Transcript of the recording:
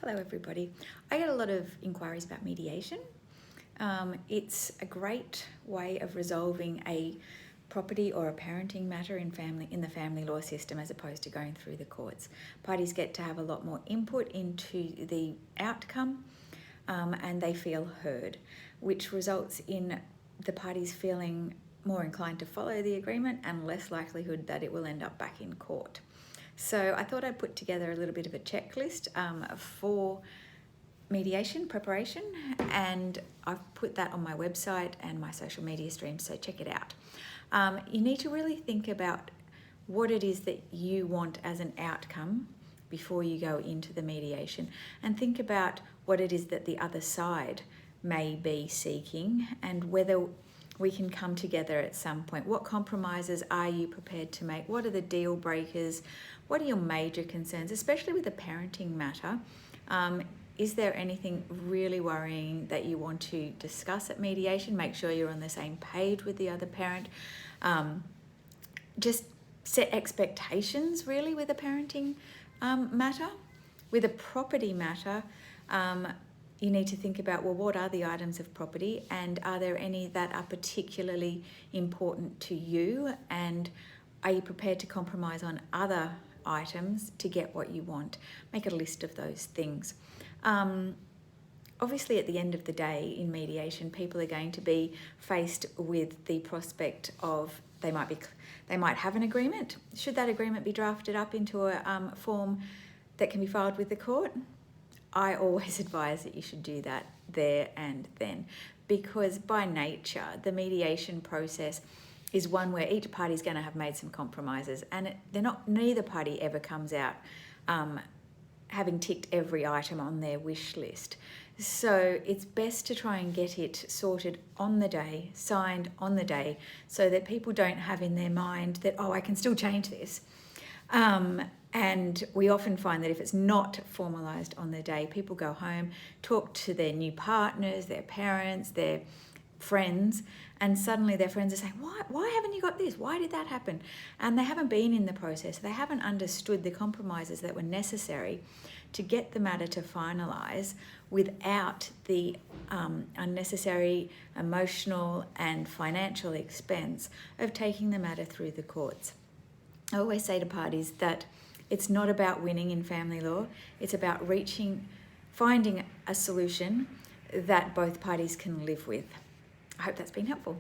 Hello everybody. I get a lot of inquiries about mediation. It's a great way of resolving a property or a parenting matter in the family law system as opposed to going through the courts. Parties get to have a lot more input into the outcome and they feel heard, which results in the parties feeling more inclined to follow the agreement and less likelihood that it will end up back in court. So I thought I'd put together a little bit of a checklist for mediation preparation, and I've put that on my website and my social media streams, so check it out. You need to really think about what it is that you want as an outcome before you go into the mediation, and think about what it is that the other side may be seeking and whether we can come together at some point. What compromises are you prepared to make? What are the deal breakers? What are your major concerns, especially with a parenting matter? Is there anything really worrying that you want to discuss at mediation? Make sure you're on the same page with the other parent. Just set expectations really with a parenting matter. With a property matter, you need to think about, well, what are the items of property and are there any that are particularly important to you, and are you prepared to compromise on other items to get what you want? Make a list of those things. Obviously, at the end of the day in mediation, people are going to be faced with the prospect of they might have an agreement. Should that agreement be drafted up into a form that can be filed with the court? I always advise that you should do that there and then, because by nature, the mediation process is one where each party is going to have made some compromises, and neither party ever comes out having ticked every item on their wish list. So it's best to try and get it sorted on the day, signed on the day, so that people don't have in their mind that, oh, I can still change this. And we often find that if it's not formalised on the day, people go home, talk to their new partners, their parents, their friends, and suddenly their friends are saying, why haven't you got this? Why did that happen? And they haven't been in the process. They haven't understood the compromises that were necessary to get the matter to finalise without the unnecessary emotional and financial expense of taking the matter through the courts. I always say to parties that it's not about winning in family law. It's about finding a solution that both parties can live with. I hope that's been helpful.